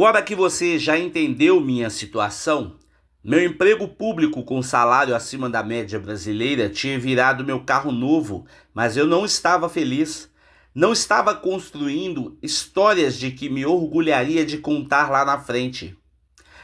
Agora que você já entendeu minha situação, meu emprego público com salário acima da média brasileira tinha virado meu carro novo, mas eu não estava feliz. Não estava construindo histórias de que me orgulharia de contar lá na frente.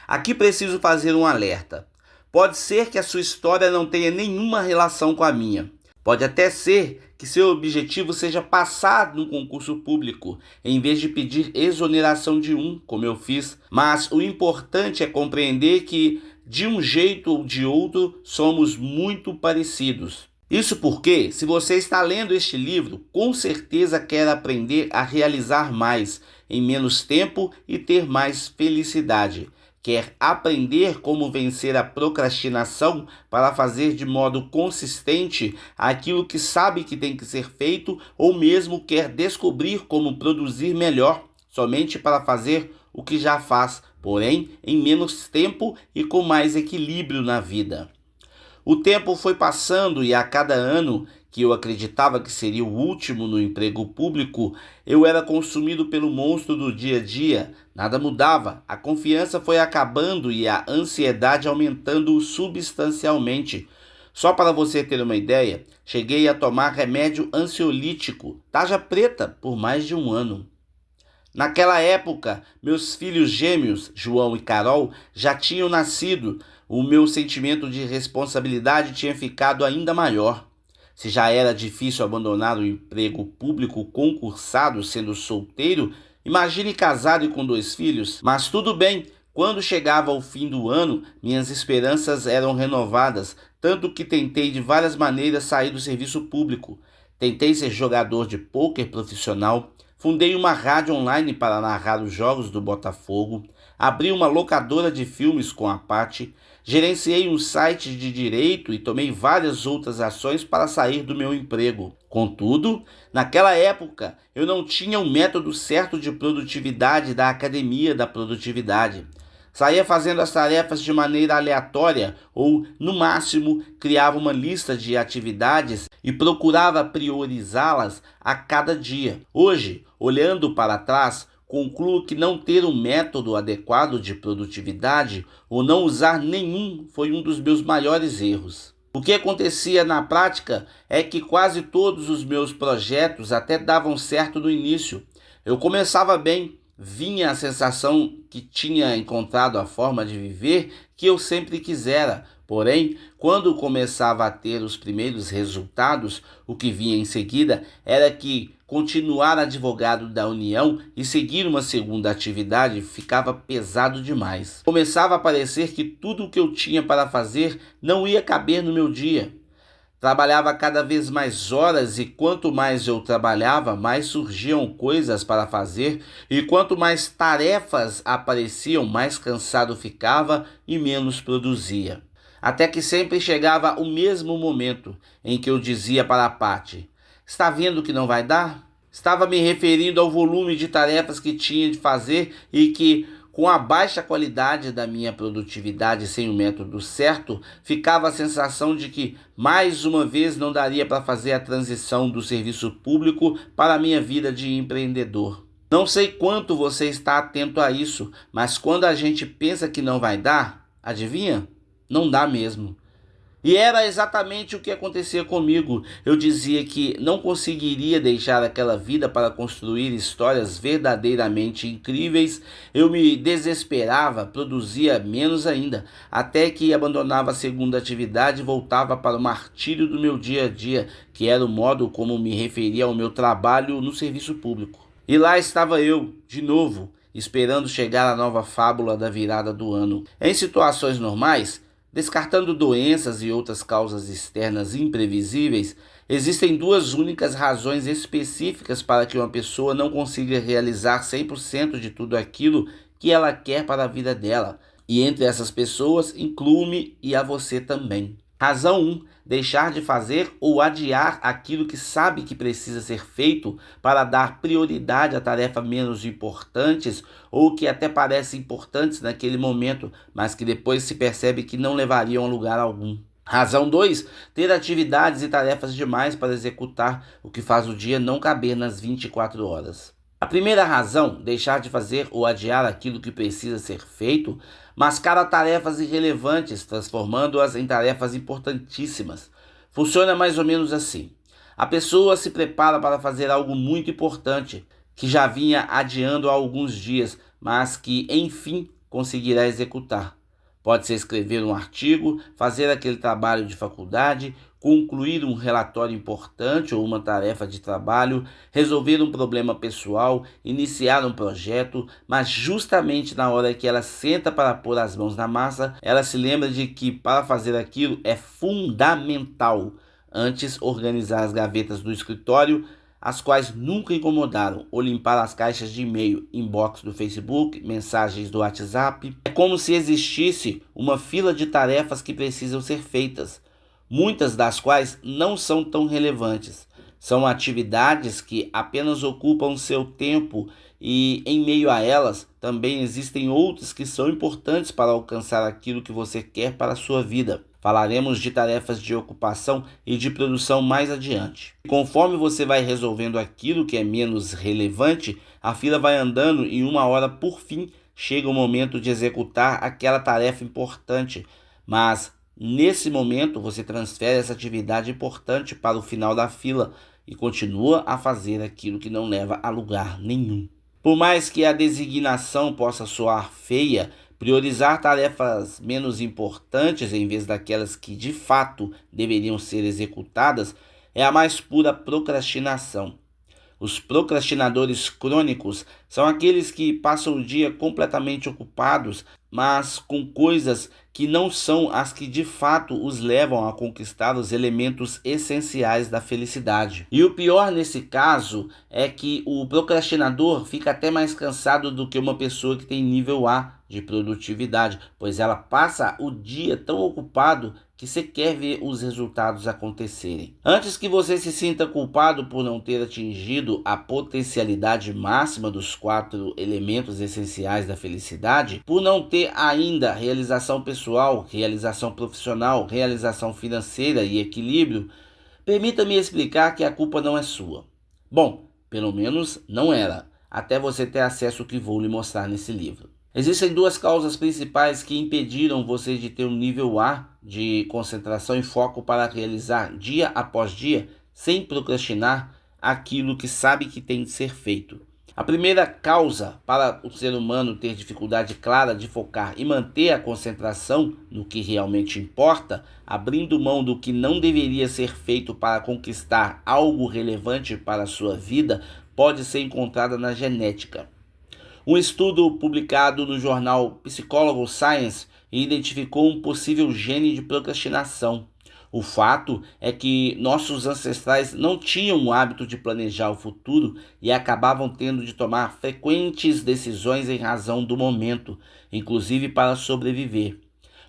Aqui preciso fazer um alerta. Pode ser que a sua história não tenha nenhuma relação com a minha. Pode até ser que seu objetivo seja passar no concurso público, em vez de pedir exoneração de um, como eu fiz. Mas o importante é compreender que, de um jeito ou de outro, somos muito parecidos. Isso porque, se você está lendo este livro, com certeza quer aprender a realizar mais em menos tempo e ter mais felicidade. Quer aprender como vencer a procrastinação para fazer de modo consistente aquilo que sabe que tem que ser feito, ou mesmo quer descobrir como produzir melhor somente para fazer o que já faz, porém em menos tempo e com mais equilíbrio na vida. O tempo foi passando e a cada ano que eu acreditava que seria o último no emprego público, eu era consumido pelo monstro do dia a dia. Nada mudava, a confiança foi acabando e a ansiedade aumentando substancialmente. Só para você ter uma ideia, cheguei a tomar remédio ansiolítico, tarja preta, por mais de um ano. Naquela época, meus filhos gêmeos, João e Carol, já tinham nascido. O meu sentimento de responsabilidade tinha ficado ainda maior. Se já era difícil abandonar o emprego público concursado sendo solteiro, imagine casado e com 2 filhos. Mas tudo bem, quando chegava o fim do ano, minhas esperanças eram renovadas, tanto que tentei de várias maneiras sair do serviço público. Tentei ser jogador de pôquer profissional. Fundei uma rádio online para narrar os jogos do Botafogo, abri uma locadora de filmes com a Paty, gerenciei um site de direito e tomei várias outras ações para sair do meu emprego. Contudo, naquela época, eu não tinha um método certo de produtividade da Academia da Produtividade. Saía fazendo as tarefas de maneira aleatória ou, no máximo, criava uma lista de atividades e procurava priorizá-las a cada dia. Hoje, olhando para trás, concluo que não ter um método adequado de produtividade ou não usar nenhum foi um dos meus maiores erros. O que acontecia na prática é que quase todos os meus projetos até davam certo no início. Eu começava bem, vinha a sensação que tinha encontrado a forma de viver que eu sempre quisera. Porém, quando começava a ter os primeiros resultados, o que vinha em seguida era que continuar advogado da União e seguir uma segunda atividade ficava pesado demais. Começava a parecer que tudo o que eu tinha para fazer não ia caber no meu dia. Trabalhava cada vez mais horas e quanto mais eu trabalhava, mais surgiam coisas para fazer e quanto mais tarefas apareciam, mais cansado ficava e menos produzia. Até que sempre chegava o mesmo momento em que eu dizia para a Paty: "Está vendo que não vai dar?" Estava me referindo ao volume de tarefas que tinha de fazer e que, com a baixa qualidade da minha produtividade sem o método certo, ficava a sensação de que, mais uma vez, não daria para fazer a transição do serviço público para a minha vida de empreendedor. Não sei quanto você está atento a isso, mas quando a gente pensa que não vai dar, adivinha? Não dá mesmo. E era exatamente o que acontecia comigo. Eu dizia que não conseguiria deixar aquela vida para construir histórias verdadeiramente incríveis. Eu me desesperava, produzia menos ainda, até que abandonava a segunda atividade e voltava para o martírio do meu dia a dia, que era o modo como me referia ao meu trabalho no serviço público. E lá estava eu, de novo, esperando chegar a nova fábula da virada do ano. Em situações normais, descartando doenças e outras causas externas imprevisíveis, existem duas únicas razões específicas para que uma pessoa não consiga realizar 100% de tudo aquilo que ela quer para a vida dela. E entre essas pessoas, incluo-me e a você também. Razão 1. Deixar de fazer ou adiar aquilo que sabe que precisa ser feito para dar prioridade a tarefas menos importantes ou que até parecem importantes naquele momento, mas que depois se percebe que não levariam a lugar algum. Razão 2. Ter atividades e tarefas demais para executar, o que faz o dia não caber nas 24 horas. A primeira razão, deixar de fazer ou adiar aquilo que precisa ser feito, mascara tarefas irrelevantes, transformando-as em tarefas importantíssimas. Funciona mais ou menos assim. A pessoa se prepara para fazer algo muito importante, que já vinha adiando há alguns dias, mas que, enfim, conseguirá executar. Pode ser escrever um artigo, fazer aquele trabalho de faculdade, concluir um relatório importante ou uma tarefa de trabalho, resolver um problema pessoal, iniciar um projeto, mas justamente na hora que ela senta para pôr as mãos na massa, ela se lembra de que para fazer aquilo é fundamental antes organizar as gavetas do escritório, as quais nunca incomodaram, ou limpar as caixas de e-mail, inbox do Facebook, mensagens do WhatsApp. É como se existisse uma fila de tarefas que precisam ser feitas, muitas das quais não são tão relevantes. São atividades que apenas ocupam seu tempo e, em meio a elas, também existem outras que são importantes para alcançar aquilo que você quer para a sua vida. Falaremos de tarefas de ocupação e de produção mais adiante. Conforme você vai resolvendo aquilo que é menos relevante, a fila vai andando e uma hora, por fim, chega o momento de executar aquela tarefa importante. Mas, nesse momento, você transfere essa atividade importante para o final da fila e continua a fazer aquilo que não leva a lugar nenhum. Por mais que a designação possa soar feia, priorizar tarefas menos importantes em vez daquelas que de fato deveriam ser executadas é a mais pura procrastinação. Os procrastinadores crônicos são aqueles que passam o dia completamente ocupados, mas com coisas que não são as que de fato os levam a conquistar os elementos essenciais da felicidade. E o pior nesse caso é que o procrastinador fica até mais cansado do que uma pessoa que tem nível A de produtividade, pois ela passa o dia tão ocupado que você quer ver os resultados acontecerem. Antes que você se sinta culpado por não ter atingido a potencialidade máxima dos 4 elementos essenciais da felicidade, por não ter ainda realização pessoal, realização profissional, realização financeira e equilíbrio, permita-me explicar que a culpa não é sua. Bom, pelo menos não era, até você ter acesso ao que vou lhe mostrar nesse livro. Existem 2 causas principais que impediram você de ter um nível A de concentração e foco para realizar dia após dia, sem procrastinar, aquilo que sabe que tem de ser feito. A primeira causa para o ser humano ter dificuldade clara de focar e manter a concentração no que realmente importa, abrindo mão do que não deveria ser feito para conquistar algo relevante para a sua vida, pode ser encontrada na genética. Um estudo publicado no jornal Psychological Science identificou um possível gene de procrastinação. O fato é que nossos ancestrais não tinham o hábito de planejar o futuro e acabavam tendo de tomar frequentes decisões em razão do momento, inclusive para sobreviver.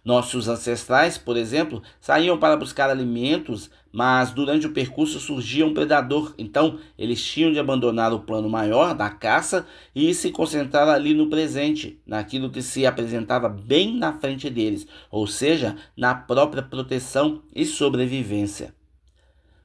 Nossos ancestrais, por exemplo, saíam para buscar alimentos, mas durante o percurso surgia um predador. Então, eles tinham de abandonar o plano maior da caça e se concentrar ali no presente, naquilo que se apresentava bem na frente deles, ou seja, na própria proteção e sobrevivência.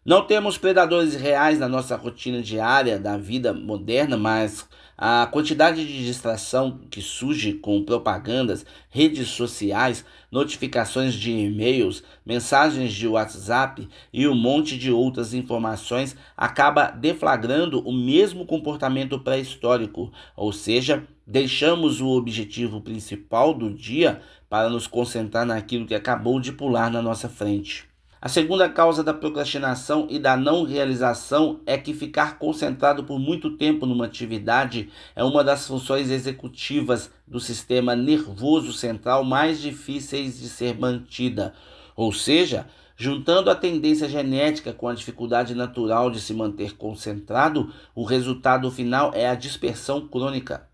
Não temos predadores reais na nossa rotina diária da vida moderna, mas a quantidade de distração que surge com propagandas, redes sociais, notificações de e-mails, mensagens de WhatsApp e um monte de outras informações acaba deflagrando o mesmo comportamento pré-histórico, ou seja, deixamos o objetivo principal do dia para nos concentrar naquilo que acabou de pular na nossa frente. A segunda causa da procrastinação e da não realização é que ficar concentrado por muito tempo numa atividade é uma das funções executivas do sistema nervoso central mais difíceis de ser mantida. Ou seja, juntando a tendência genética com a dificuldade natural de se manter concentrado, o resultado final é a dispersão crônica.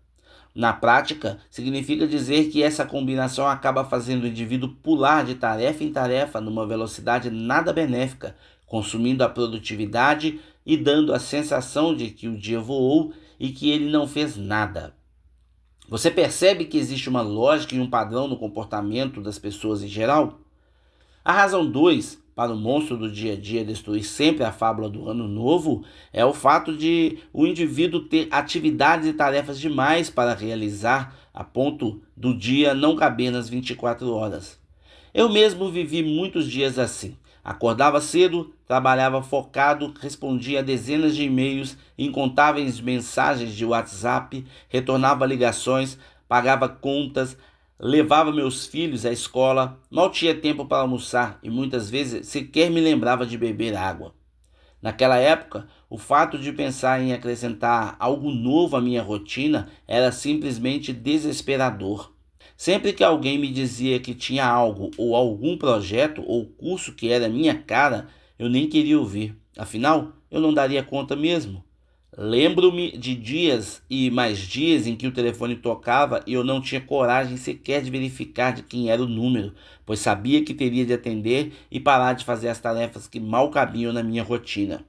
Na prática, significa dizer que essa combinação acaba fazendo o indivíduo pular de tarefa em tarefa numa velocidade nada benéfica, consumindo a produtividade e dando a sensação de que o dia voou e que ele não fez nada. Você percebe que existe uma lógica e um padrão no comportamento das pessoas em geral? A razão 2 para o monstro do dia a dia destruir sempre a fábula do ano novo é o fato de o indivíduo ter atividades e tarefas demais para realizar, a ponto do dia não caber nas 24 horas. Eu mesmo vivi muitos dias assim. Acordava cedo, trabalhava focado, respondia a dezenas de e-mails, incontáveis mensagens de WhatsApp, retornava ligações, pagava contas, levava meus filhos à escola, mal tinha tempo para almoçar e muitas vezes sequer me lembrava de beber água. Naquela época, o fato de pensar em acrescentar algo novo à minha rotina era simplesmente desesperador. Sempre que alguém me dizia que tinha algo ou algum projeto ou curso que era minha cara, eu nem queria ouvir. Afinal, eu não daria conta mesmo. Lembro-me de dias e mais dias em que o telefone tocava e eu não tinha coragem sequer de verificar de quem era o número, pois sabia que teria de atender e parar de fazer as tarefas que mal cabiam na minha rotina.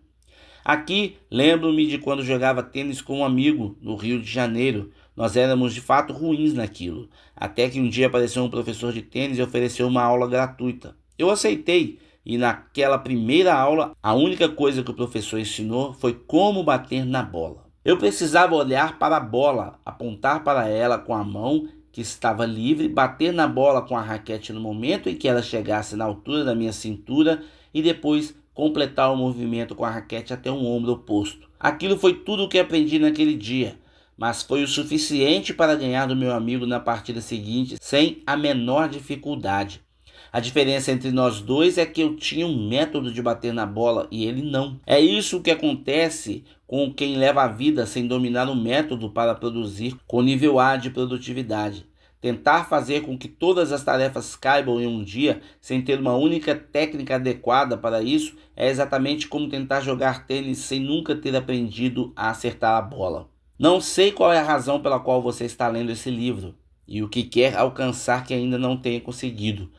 Aqui, lembro-me de quando jogava tênis com um amigo no Rio de Janeiro. Nós éramos de fato ruins naquilo, até que um dia apareceu um professor de tênis e ofereceu uma aula gratuita. Eu aceitei. E naquela primeira aula, a única coisa que o professor ensinou foi como bater na bola. Eu precisava olhar para a bola, apontar para ela com a mão que estava livre, bater na bola com a raquete no momento em que ela chegasse na altura da minha cintura e depois completar o movimento com a raquete até um ombro oposto. Aquilo foi tudo o que aprendi naquele dia, mas foi o suficiente para ganhar do meu amigo na partida seguinte sem a menor dificuldade. A diferença entre nós dois é que eu tinha um método de bater na bola e ele não. É isso que acontece com quem leva a vida sem dominar o método para produzir com nível A de produtividade. Tentar fazer com que todas as tarefas caibam em um dia sem ter uma única técnica adequada para isso é exatamente como tentar jogar tênis sem nunca ter aprendido a acertar a bola. Não sei qual é a razão pela qual você está lendo esse livro e o que quer alcançar que ainda não tenha conseguido.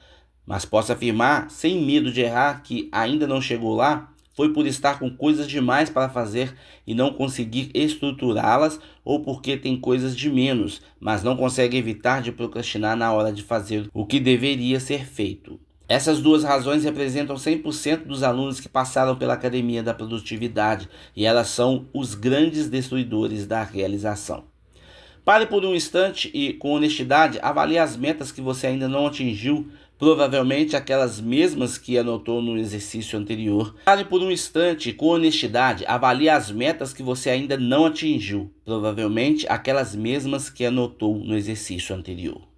Mas posso afirmar, sem medo de errar, que ainda não chegou lá, foi por estar com coisas demais para fazer e não conseguir estruturá-las ou porque tem coisas de menos, mas não consegue evitar de procrastinar na hora de fazer o que deveria ser feito. Essas duas razões representam 100% dos alunos que passaram pela Academia da Produtividade e elas são os grandes destruidores da realização. Pare por um instante e, com honestidade, avalie as metas que você ainda não atingiu, provavelmente aquelas mesmas que anotou no exercício anterior. Pare por um instante e, com honestidade, avalie as metas que você ainda não atingiu, provavelmente aquelas mesmas que anotou no exercício anterior.